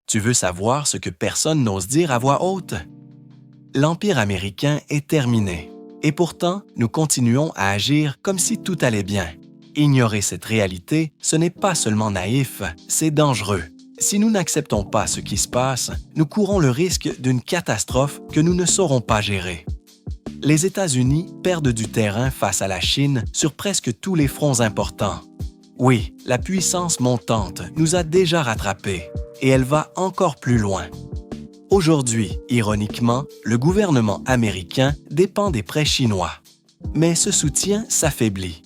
Tu veux savoir ce que personne n'ose dire à voix haute? L'Empire américain est terminé. Et pourtant, nous continuons à agir comme si tout allait bien. Ignorer cette réalité, ce n'est pas seulement naïf, c'est dangereux. Si nous n'acceptons pas ce qui se passe, nous courons le risque d'une catastrophe que nous ne saurons pas gérer. Les États-Unis perdent du terrain face à la Chine sur presque tous les fronts importants. Oui, la puissance montante nous a déjà rattrapés et elle va encore plus loin. Aujourd'hui, ironiquement, le gouvernement américain dépend des prêts chinois. Mais ce soutien s'affaiblit.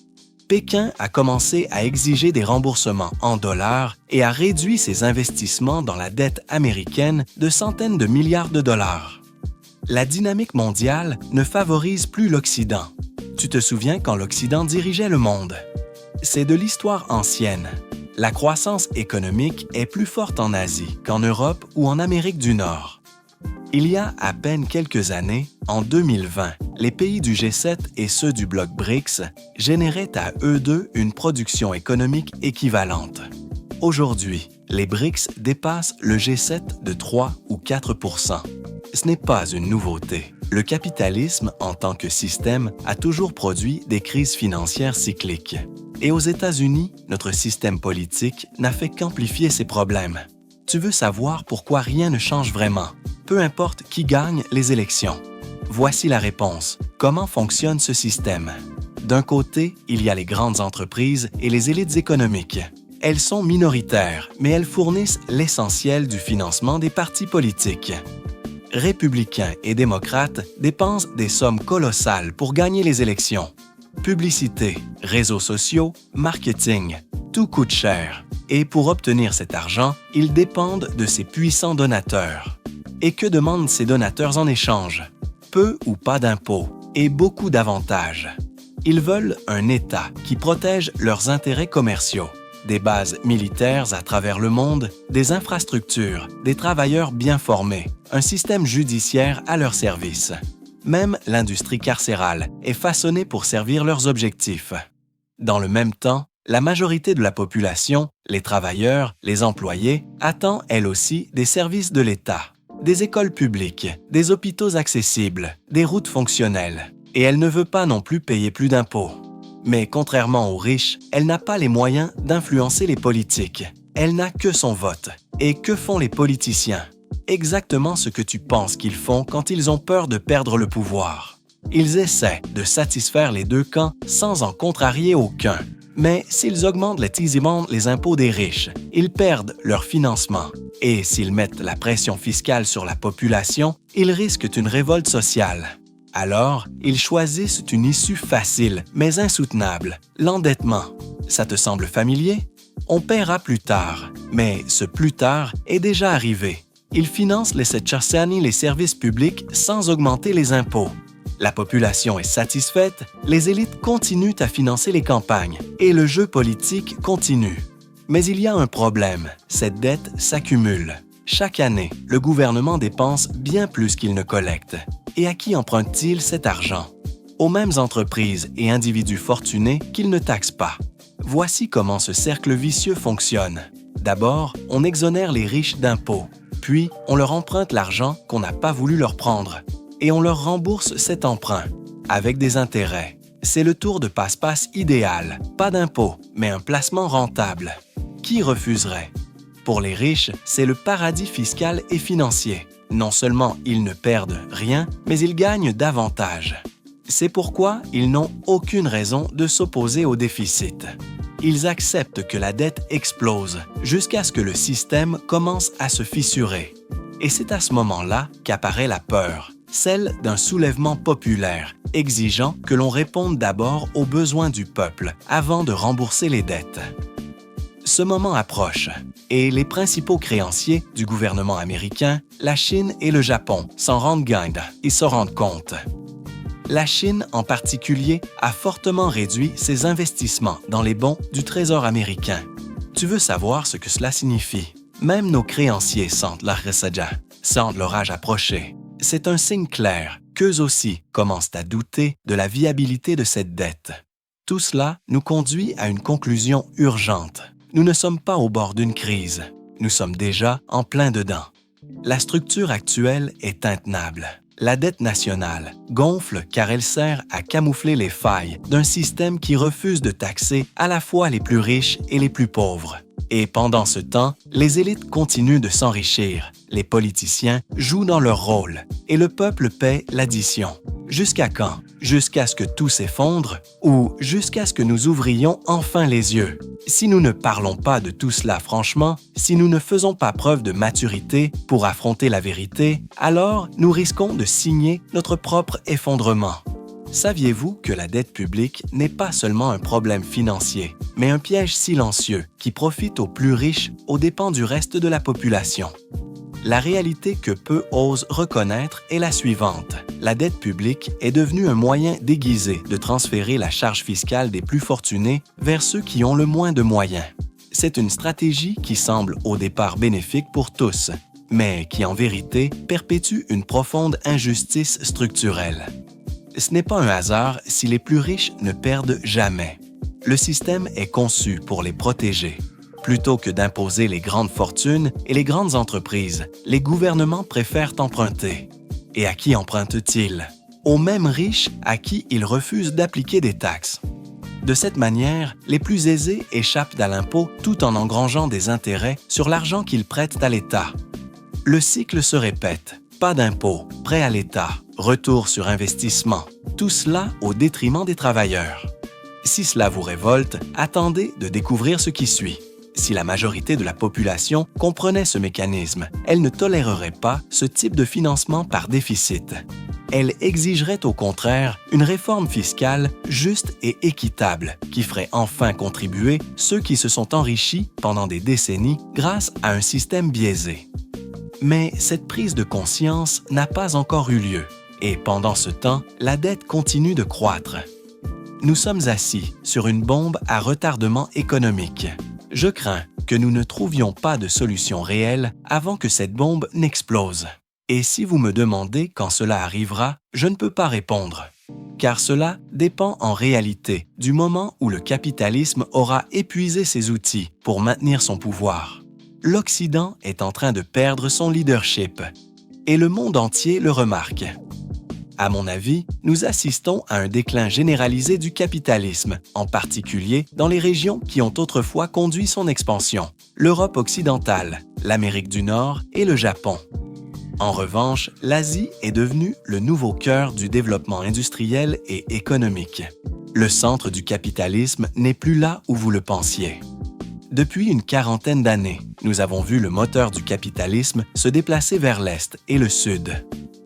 Pékin a commencé à exiger des remboursements en dollars et a réduit ses investissements dans la dette américaine de centaines de milliards de dollars. La dynamique mondiale ne favorise plus l'Occident. Tu te souviens quand l'Occident dirigeait le monde? C'est de l'histoire ancienne. La croissance économique est plus forte en Asie qu'en Europe ou en Amérique du Nord. Il y a à peine quelques années, en 2020, les pays du G7 et ceux du bloc BRICS généraient à eux deux une production économique équivalente. Aujourd'hui, les BRICS dépassent le G7 de 3 ou 4 %. Ce n'est pas une nouveauté. Le capitalisme, en tant que système, a toujours produit des crises financières cycliques. Et aux États-Unis, notre système politique n'a fait qu'amplifier ces problèmes. Tu veux savoir pourquoi rien ne change vraiment, peu importe qui gagne les élections. Voici la réponse. Comment fonctionne ce système? D'un côté, il y a les grandes entreprises et les élites économiques. Elles sont minoritaires, mais elles fournissent l'essentiel du financement des partis politiques. Républicains et démocrates dépensent des sommes colossales pour gagner les élections. Publicité, réseaux sociaux, marketing, tout coûte cher. Et pour obtenir cet argent, ils dépendent de ces puissants donateurs. Et que demandent ces donateurs en échange? Peu ou pas d'impôts et beaucoup d'avantages. Ils veulent un État qui protège leurs intérêts commerciaux, des bases militaires à travers le monde, des infrastructures, des travailleurs bien formés, un système judiciaire à leur service. Même l'industrie carcérale est façonnée pour servir leurs objectifs. Dans le même temps, la majorité de la population, les travailleurs, les employés, attend elle aussi des services de l'État, des écoles publiques, des hôpitaux accessibles, des routes fonctionnelles. Et elle ne veut pas non plus payer plus d'impôts. Mais contrairement aux riches, elle n'a pas les moyens d'influencer les politiques. Elle n'a que son vote. Et que font les politiciens? Exactement ce que tu penses qu'ils font quand ils ont peur de perdre le pouvoir. Ils essaient de satisfaire les deux camps sans en contrarier aucun. Mais s'ils augmentent témérairement les impôts des riches, ils perdent leur financement. Et s'ils mettent la pression fiscale sur la population, ils risquent une révolte sociale. Alors, ils choisissent une issue facile, mais insoutenable, l'endettement. Ça te semble familier? On paiera plus tard, mais ce plus tard est déjà arrivé. Ils financent les services publics sans augmenter les impôts. La population est satisfaite, les élites continuent à financer les campagnes et le jeu politique continue. Mais il y a un problème, cette dette s'accumule. Chaque année, le gouvernement dépense bien plus qu'il ne collecte. Et à qui emprunte-t-il cet argent? Aux mêmes entreprises et individus fortunés qu'ils ne taxent pas. Voici comment ce cercle vicieux fonctionne. D'abord, on exonère les riches d'impôts. Puis, on leur emprunte l'argent qu'on n'a pas voulu leur prendre. Et on leur rembourse cet emprunt, avec des intérêts. C'est le tour de passe-passe idéal. Pas d'impôts, mais un placement rentable. Qui refuserait? Pour les riches, c'est le paradis fiscal et financier. Non seulement ils ne perdent rien, mais ils gagnent davantage. C'est pourquoi ils n'ont aucune raison de s'opposer au déficit. Ils acceptent que la dette explose jusqu'à ce que le système commence à se fissurer. Et c'est à ce moment-là qu'apparaît la peur, celle d'un soulèvement populaire, exigeant que l'on réponde d'abord aux besoins du peuple avant de rembourser les dettes. Ce moment approche et les principaux créanciers du gouvernement américain, la Chine et le Japon, s'en rendent compte. La Chine, en particulier, a fortement réduit ses investissements dans les bons du Trésor américain. Tu veux savoir ce que cela signifie? Même nos créanciers sentent l'orage approcher. C'est un signe clair qu'eux aussi commencent à douter de la viabilité de cette dette. Tout cela nous conduit à une conclusion urgente. Nous ne sommes pas au bord d'une crise. Nous sommes déjà en plein dedans. La structure actuelle est intenable. La dette nationale gonfle car elle sert à camoufler les failles d'un système qui refuse de taxer à la fois les plus riches et les plus pauvres. Et pendant ce temps, les élites continuent de s'enrichir, les politiciens jouent dans leur rôle et le peuple paie l'addition. Jusqu'à quand? Jusqu'à ce que tout s'effondre ou jusqu'à ce que nous ouvrions enfin les yeux? Si nous ne parlons pas de tout cela franchement, si nous ne faisons pas preuve de maturité pour affronter la vérité, alors nous risquons de signer notre propre effondrement. Saviez-vous que la dette publique n'est pas seulement un problème financier, mais un piège silencieux qui profite aux plus riches aux dépens du reste de la population? La réalité que peu osent reconnaître est la suivante. La dette publique est devenue un moyen déguisé de transférer la charge fiscale des plus fortunés vers ceux qui ont le moins de moyens. C'est une stratégie qui semble au départ bénéfique pour tous, mais qui en vérité perpétue une profonde injustice structurelle. Ce n'est pas un hasard si les plus riches ne perdent jamais. Le système est conçu pour les protéger. Plutôt que d'imposer les grandes fortunes et les grandes entreprises, les gouvernements préfèrent emprunter. Et à qui empruntent-ils? Aux mêmes riches à qui ils refusent d'appliquer des taxes. De cette manière, les plus aisés échappent à l'impôt tout en engrangeant des intérêts sur l'argent qu'ils prêtent à l'État. Le cycle se répète. Pas d'impôt, prêt à l'État, retour sur investissement. Tout cela au détriment des travailleurs. Si cela vous révolte, attendez de découvrir ce qui suit. Si la majorité de la population comprenait ce mécanisme, elle ne tolérerait pas ce type de financement par déficit. Elle exigerait au contraire une réforme fiscale juste et équitable qui ferait enfin contribuer ceux qui se sont enrichis pendant des décennies grâce à un système biaisé. Mais cette prise de conscience n'a pas encore eu lieu et pendant ce temps, la dette continue de croître. Nous sommes assis sur une bombe à retardement économique. Je crains que nous ne trouvions pas de solution réelle avant que cette bombe n'explose. Et si vous me demandez quand cela arrivera, je ne peux pas répondre. Car cela dépend en réalité du moment où le capitalisme aura épuisé ses outils pour maintenir son pouvoir. L'Occident est en train de perdre son leadership. Et le monde entier le remarque. À mon avis, nous assistons à un déclin généralisé du capitalisme, en particulier dans les régions qui ont autrefois conduit son expansion, l'Europe occidentale, l'Amérique du Nord et le Japon. En revanche, l'Asie est devenue le nouveau cœur du développement industriel et économique. Le centre du capitalisme n'est plus là où vous le pensiez. Depuis une quarantaine d'années, nous avons vu le moteur du capitalisme se déplacer vers l'Est et le Sud.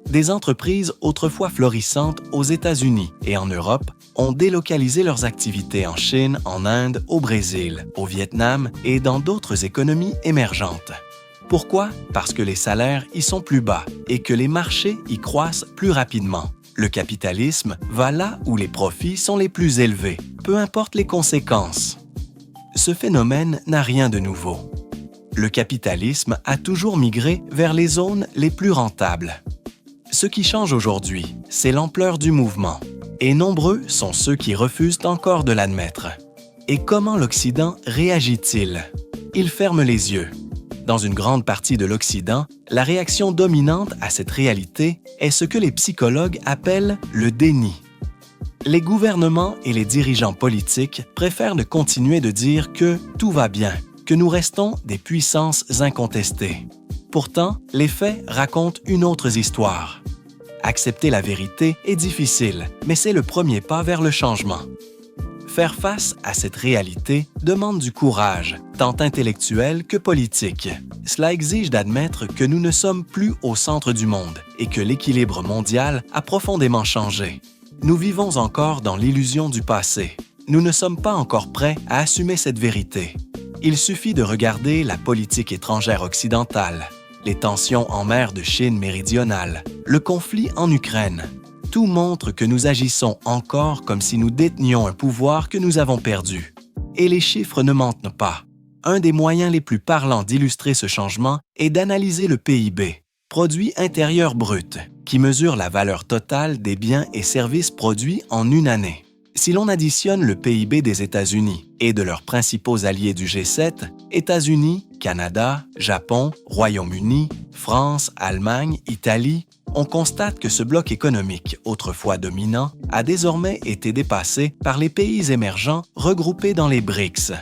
Des entreprises autrefois florissantes aux États-Unis et en Europe ont délocalisé leurs activités en Chine, en Inde, au Brésil, au Vietnam et dans d'autres économies émergentes. Pourquoi? Parce que les salaires y sont plus bas et que les marchés y croissent plus rapidement. Le capitalisme va là où les profits sont les plus élevés, peu importe les conséquences. Ce phénomène n'a rien de nouveau. Le capitalisme a toujours migré vers les zones les plus rentables. Ce qui change aujourd'hui, c'est l'ampleur du mouvement, et nombreux sont ceux qui refusent encore de l'admettre. Et comment l'Occident réagit-il? Il ferme les yeux. Dans une grande partie de l'Occident, la réaction dominante à cette réalité est ce que les psychologues appellent le déni. Les gouvernements et les dirigeants politiques préfèrent de continuer de dire que tout va bien, que nous restons des puissances incontestées. Pourtant, les faits racontent une autre histoire. Accepter la vérité est difficile, mais c'est le premier pas vers le changement. Faire face à cette réalité demande du courage, tant intellectuel que politique. Cela exige d'admettre que nous ne sommes plus au centre du monde et que l'équilibre mondial a profondément changé. Nous vivons encore dans l'illusion du passé. Nous ne sommes pas encore prêts à assumer cette vérité. Il suffit de regarder la politique étrangère occidentale, les tensions en mer de Chine méridionale, le conflit en Ukraine. Tout montre que nous agissons encore comme si nous détenions un pouvoir que nous avons perdu. Et les chiffres ne mentent pas. Un des moyens les plus parlants d'illustrer ce changement est d'analyser le PIB, produit intérieur brut, qui mesure la valeur totale des biens et services produits en une année. Si l'on additionne le PIB des États-Unis et de leurs principaux alliés du G7, États-Unis, Canada, Japon, Royaume-Uni, France, Allemagne, Italie, on constate que ce bloc économique, autrefois dominant, a désormais été dépassé par les pays émergents regroupés dans les BRICS.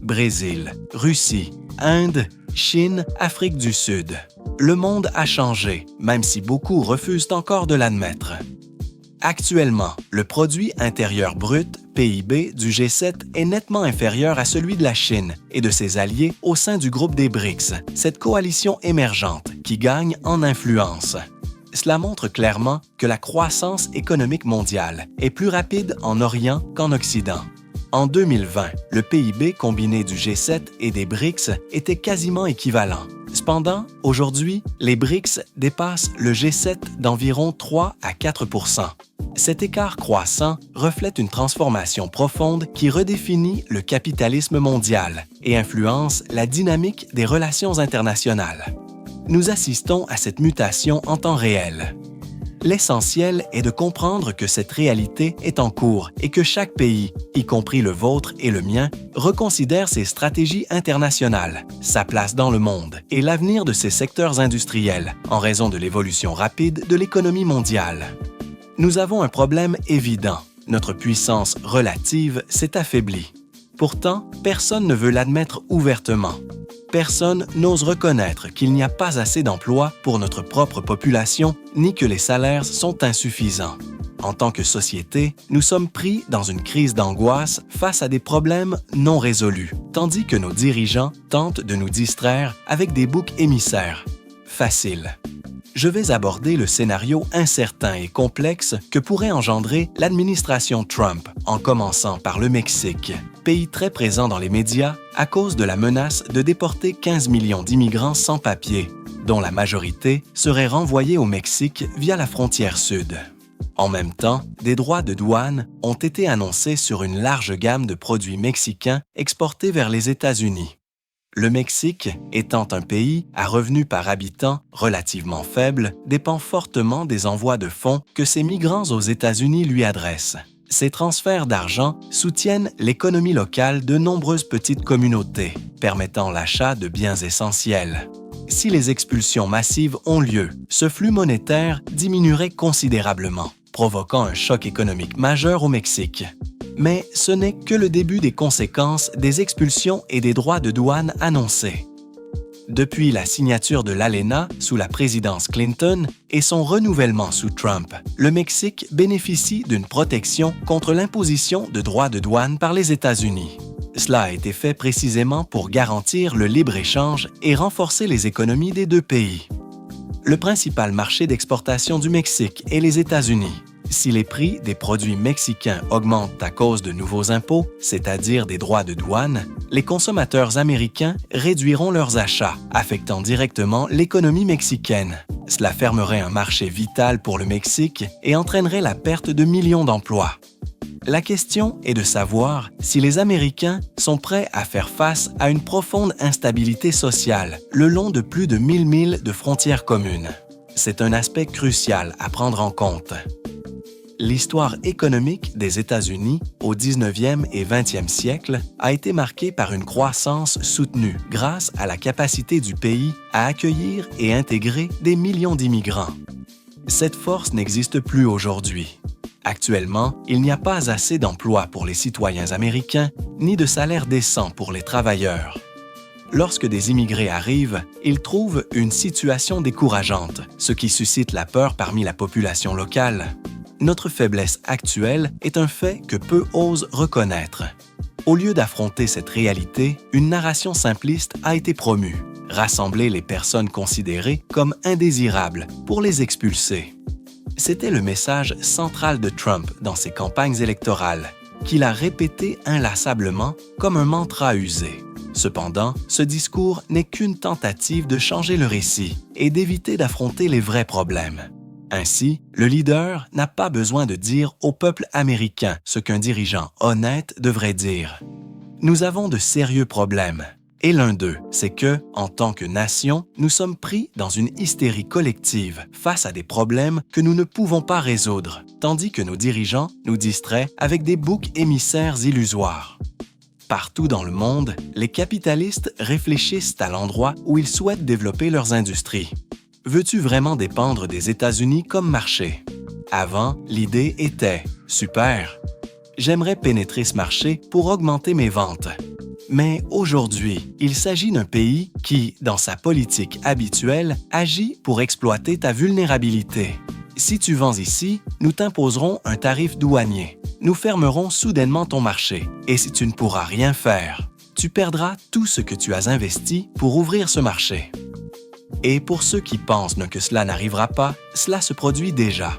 Brésil, Russie, Inde, Chine, Afrique du Sud. Le monde a changé, même si beaucoup refusent encore de l'admettre. Actuellement, le produit intérieur brut, PIB, du G7 est nettement inférieur à celui de la Chine et de ses alliés au sein du groupe des BRICS, cette coalition émergente qui gagne en influence. Cela montre clairement que la croissance économique mondiale est plus rapide en Orient qu'en Occident. En 2020, le PIB combiné du G7 et des BRICS était quasiment équivalent. Cependant, aujourd'hui, les BRICS dépassent le G7 d'environ 3 à 4 %. Cet écart croissant reflète une transformation profonde qui redéfinit le capitalisme mondial et influence la dynamique des relations internationales. Nous assistons à cette mutation en temps réel. L'essentiel est de comprendre que cette réalité est en cours et que chaque pays, y compris le vôtre et le mien, reconsidère ses stratégies internationales, sa place dans le monde et l'avenir de ses secteurs industriels en raison de l'évolution rapide de l'économie mondiale. Nous avons un problème évident. Notre puissance relative s'est affaiblie. Pourtant, personne ne veut l'admettre ouvertement. Personne n'ose reconnaître qu'il n'y a pas assez d'emplois pour notre propre population, ni que les salaires sont insuffisants. En tant que société, nous sommes pris dans une crise d'angoisse face à des problèmes non résolus, tandis que nos dirigeants tentent de nous distraire avec des boucs émissaires. Facile. Je vais aborder le scénario incertain et complexe que pourrait engendrer l'administration Trump, en commençant par le Mexique, pays très présent dans les médias à cause de la menace de déporter 15 millions d'immigrants sans papier, dont la majorité seraient renvoyés au Mexique via la frontière sud. En même temps, des droits de douane ont été annoncés sur une large gamme de produits mexicains exportés vers les États-Unis. Le Mexique, étant un pays à revenu par habitant relativement faible, dépend fortement des envois de fonds que ces migrants aux États-Unis lui adressent. Ces transferts d'argent soutiennent l'économie locale de nombreuses petites communautés, permettant l'achat de biens essentiels. Si les expulsions massives ont lieu, ce flux monétaire diminuerait considérablement, provoquant un choc économique majeur au Mexique. Mais ce n'est que le début des conséquences des expulsions et des droits de douane annoncés. Depuis la signature de l'ALENA sous la présidence Clinton et son renouvellement sous Trump, le Mexique bénéficie d'une protection contre l'imposition de droits de douane par les États-Unis. Cela a été fait précisément pour garantir le libre-échange et renforcer les économies des deux pays. Le principal marché d'exportation du Mexique est les États-Unis. Si les prix des produits mexicains augmentent à cause de nouveaux impôts, c'est-à-dire des droits de douane, les consommateurs américains réduiront leurs achats, affectant directement l'économie mexicaine. Cela fermerait un marché vital pour le Mexique et entraînerait la perte de millions d'emplois. La question est de savoir si les Américains sont prêts à faire face à une profonde instabilité sociale le long de plus de 1000 milles de frontières communes. C'est un aspect crucial à prendre en compte. L'histoire économique des États-Unis au 19e et 20e siècle a été marquée par une croissance soutenue grâce à la capacité du pays à accueillir et intégrer des millions d'immigrants. Cette force n'existe plus aujourd'hui. Actuellement, il n'y a pas assez d'emplois pour les citoyens américains ni de salaires décents pour les travailleurs. Lorsque des immigrés arrivent, ils trouvent une situation décourageante, ce qui suscite la peur parmi la population locale. Notre faiblesse actuelle est un fait que peu osent reconnaître. Au lieu d'affronter cette réalité, une narration simpliste a été promue, rassembler les personnes considérées comme indésirables pour les expulser. C'était le message central de Trump dans ses campagnes électorales, qu'il a répété inlassablement comme un mantra usé. Cependant, ce discours n'est qu'une tentative de changer le récit et d'éviter d'affronter les vrais problèmes. Ainsi, le leader n'a pas besoin de dire au peuple américain ce qu'un dirigeant honnête devrait dire. Nous avons de sérieux problèmes. Et l'un d'eux, c'est que, en tant que nation, nous sommes pris dans une hystérie collective face à des problèmes que nous ne pouvons pas résoudre, tandis que nos dirigeants nous distraient avec des boucs émissaires illusoires. Partout dans le monde, les capitalistes réfléchissent à l'endroit où ils souhaitent développer leurs industries. Veux-tu vraiment dépendre des États-Unis comme marché? Avant, l'idée était « Super! J'aimerais pénétrer ce marché pour augmenter mes ventes. » Mais aujourd'hui, il s'agit d'un pays qui, dans sa politique habituelle, agit pour exploiter ta vulnérabilité. Si tu vends ici, nous t'imposerons un tarif douanier. Nous fermerons soudainement ton marché. Et si tu ne pourras rien faire, tu perdras tout ce que tu as investi pour ouvrir ce marché. Et pour ceux qui pensent que cela n'arrivera pas, cela se produit déjà.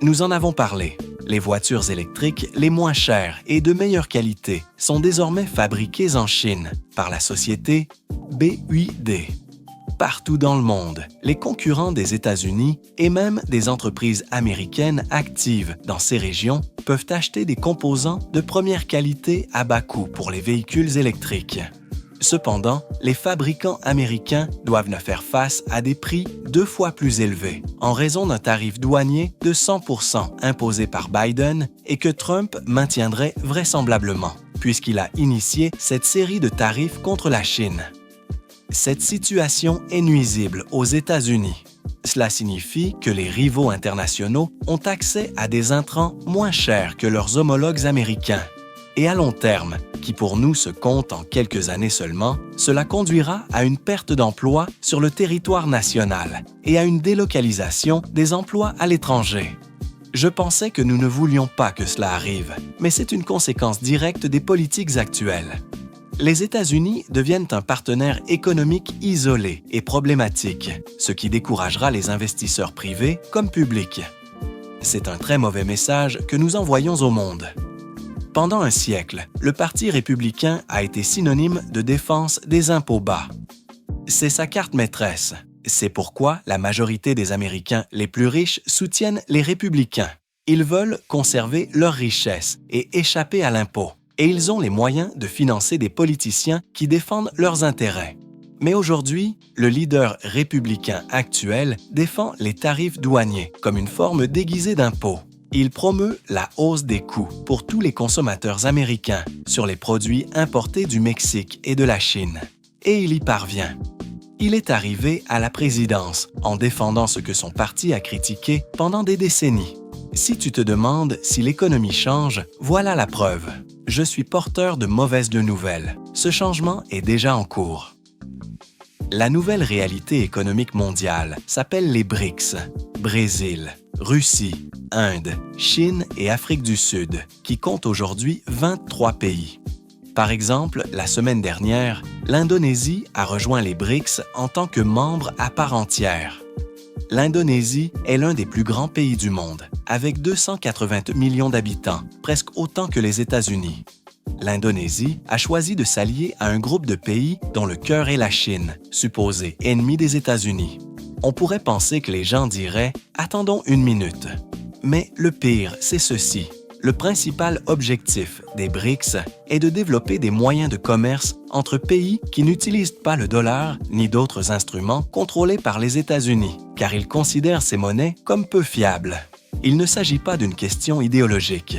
Nous en avons parlé. Les voitures électriques les moins chères et de meilleure qualité sont désormais fabriquées en Chine par la société BYD. Partout dans le monde, les concurrents des États-Unis et même des entreprises américaines actives dans ces régions peuvent acheter des composants de première qualité à bas coût pour les véhicules électriques. Cependant, les fabricants américains doivent faire face à des prix 2 fois plus élevés en raison d'un tarif douanier de 100% imposé par Biden et que Trump maintiendrait vraisemblablement, puisqu'il a initié cette série de tarifs contre la Chine. Cette situation est nuisible aux États-Unis. Cela signifie que les rivaux internationaux ont accès à des intrants moins chers que leurs homologues américains. Et à long terme, qui pour nous se compte en quelques années seulement, cela conduira à une perte d'emplois sur le territoire national et à une délocalisation des emplois à l'étranger. Je pensais que nous ne voulions pas que cela arrive, mais c'est une conséquence directe des politiques actuelles. Les États-Unis deviennent un partenaire économique isolé et problématique, ce qui découragera les investisseurs privés comme publics. C'est un très mauvais message que nous envoyons au monde. Pendant un siècle, le Parti républicain a été synonyme de défense des impôts bas. C'est sa carte maîtresse. C'est pourquoi la majorité des Américains les plus riches soutiennent les républicains. Ils veulent conserver leur richesse et échapper à l'impôt. Et ils ont les moyens de financer des politiciens qui défendent leurs intérêts. Mais aujourd'hui, le leader républicain actuel défend les tarifs douaniers comme une forme déguisée d'impôt. Il promeut la hausse des coûts pour tous les consommateurs américains sur les produits importés du Mexique et de la Chine. Et il y parvient. Il est arrivé à la présidence en défendant ce que son parti a critiqué pendant des décennies. Si tu te demandes si l'économie change, voilà la preuve. Je suis porteur de mauvaises nouvelles. Ce changement est déjà en cours. La nouvelle réalité économique mondiale s'appelle les BRICS, Brésil, Russie, Inde, Chine et Afrique du Sud, qui comptent aujourd'hui 23 pays. Par exemple, la semaine dernière, l'Indonésie a rejoint les BRICS en tant que membre à part entière. L'Indonésie est l'un des plus grands pays du monde, avec 280 millions d'habitants, presque autant que les États-Unis. L'Indonésie a choisi de s'allier à un groupe de pays dont le cœur est la Chine, supposé ennemi des États-Unis. On pourrait penser que les gens diraient « Attendons une minute ». Mais le pire, c'est ceci. Le principal objectif des BRICS est de développer des moyens de commerce entre pays qui n'utilisent pas le dollar ni d'autres instruments contrôlés par les États-Unis, car ils considèrent ces monnaies comme peu fiables. Il ne s'agit pas d'une question idéologique.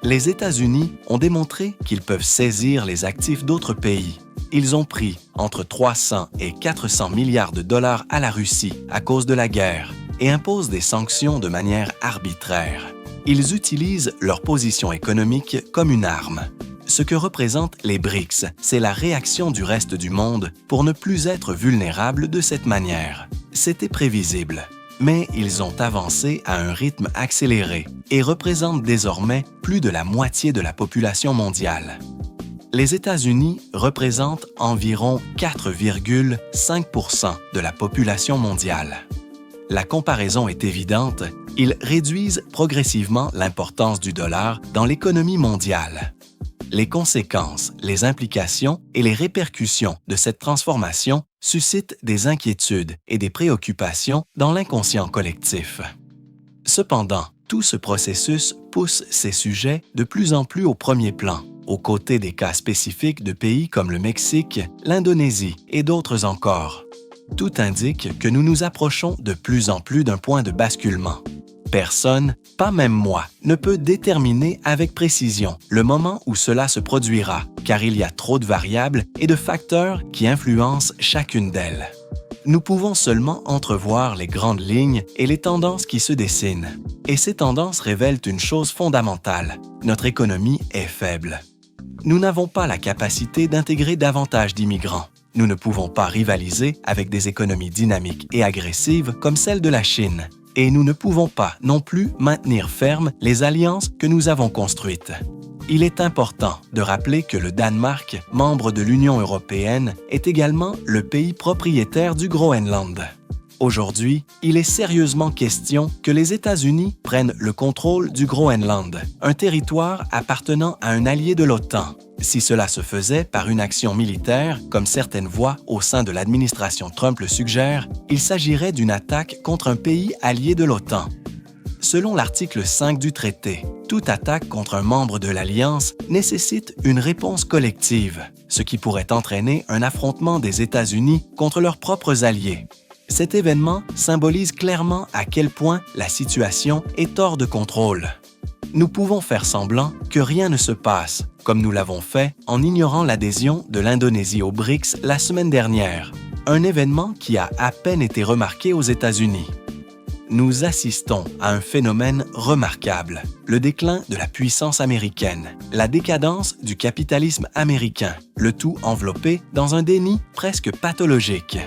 Les États-Unis ont démontré qu'ils peuvent saisir les actifs d'autres pays. Ils ont pris entre 300 et 400 milliards de dollars à la Russie à cause de la guerre et imposent des sanctions de manière arbitraire. Ils utilisent leur position économique comme une arme. Ce que représentent les BRICS, c'est la réaction du reste du monde pour ne plus être vulnérable de cette manière. C'était prévisible. Mais ils ont avancé à un rythme accéléré et représentent désormais plus de la moitié de la population mondiale. Les États-Unis représentent environ 4,5% de la population mondiale. La comparaison est évidente, ils réduisent progressivement l'importance du dollar dans l'économie mondiale. Les conséquences, les implications et les répercussions de cette transformation suscitent des inquiétudes et des préoccupations dans l'inconscient collectif. Cependant, tout ce processus pousse ces sujets de plus en plus au premier plan, aux côtés des cas spécifiques de pays comme le Mexique, l'Indonésie et d'autres encore. Tout indique que nous nous approchons de plus en plus d'un point de basculement. Personne, pas même moi, ne peut déterminer avec précision le moment où cela se produira, car il y a trop de variables et de facteurs qui influencent chacune d'elles. Nous pouvons seulement entrevoir les grandes lignes et les tendances qui se dessinent. Et ces tendances révèlent une chose fondamentale: notre économie est faible. Nous n'avons pas la capacité d'intégrer davantage d'immigrants. Nous ne pouvons pas rivaliser avec des économies dynamiques et agressives comme celle de la Chine. Et nous ne pouvons pas non plus maintenir fermes les alliances que nous avons construites. Il est important de rappeler que le Danemark, membre de l'Union européenne, est également le pays propriétaire du Groenland. Aujourd'hui, il est sérieusement question que les États-Unis prennent le contrôle du Groenland, un territoire appartenant à un allié de l'OTAN. Si cela se faisait par une action militaire, comme certaines voix au sein de l'administration Trump le suggèrent, il s'agirait d'une attaque contre un pays allié de l'OTAN. Selon l'article 5 du traité, toute attaque contre un membre de l'Alliance nécessite une réponse collective, ce qui pourrait entraîner un affrontement des États-Unis contre leurs propres alliés. Cet événement symbolise clairement à quel point la situation est hors de contrôle. Nous pouvons faire semblant que rien ne se passe, comme nous l'avons fait en ignorant l'adhésion de l'Indonésie aux BRICS la semaine dernière, un événement qui a à peine été remarqué aux États-Unis. Nous assistons à un phénomène remarquable, le déclin de la puissance américaine, la décadence du capitalisme américain, le tout enveloppé dans un déni presque pathologique.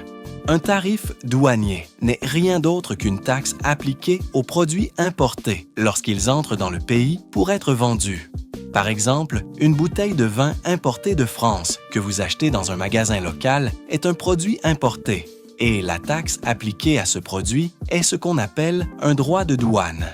Un tarif douanier n'est rien d'autre qu'une taxe appliquée aux produits importés lorsqu'ils entrent dans le pays pour être vendus. Par exemple, une bouteille de vin importé de France que vous achetez dans un magasin local est un produit importé. Et la taxe appliquée à ce produit est ce qu'on appelle un droit de douane.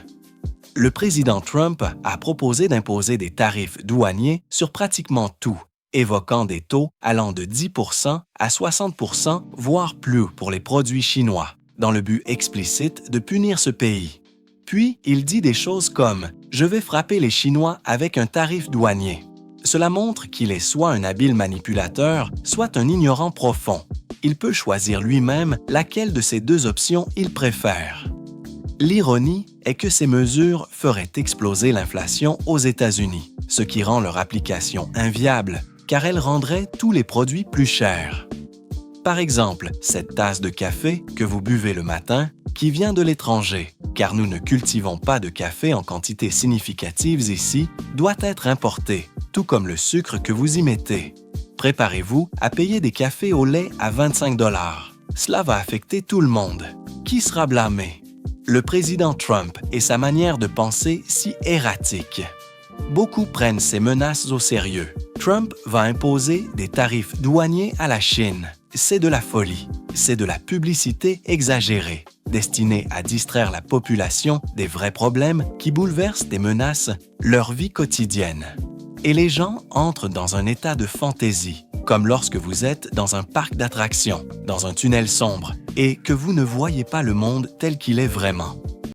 Le président Trump a proposé d'imposer des tarifs douaniers sur pratiquement tout, évoquant des taux allant de 10% à 60%, voire plus pour les produits chinois, dans le but explicite de punir ce pays. Puis, il dit des choses comme « Je vais frapper les Chinois avec un tarif douanier ». Cela montre qu'il est soit un habile manipulateur, soit un ignorant profond. Il peut choisir lui-même laquelle de ces deux options il préfère. L'ironie est que ces mesures feraient exploser l'inflation aux États-Unis, ce qui rend leur application inviable, car elle rendrait tous les produits plus chers. Par exemple, cette tasse de café que vous buvez le matin, qui vient de l'étranger, car nous ne cultivons pas de café en quantités significatives ici, doit être importée, tout comme le sucre que vous y mettez. Préparez-vous à payer des cafés au lait à 25 $. Cela va affecter tout le monde. Qui sera blâmé? Le président Trump et sa manière de penser si erratique. Beaucoup prennent ces menaces au sérieux. Trump va imposer des tarifs douaniers à la Chine. C'est de la folie. C'est de la publicité exagérée, destinée à distraire la population des vrais problèmes qui bouleversent et menacent leur vie quotidienne. Et les gens entrent dans un état de fantaisie, comme lorsque vous êtes dans un parc d'attractions, dans un tunnel sombre, et que vous ne voyez pas le monde tel qu'il est vraiment.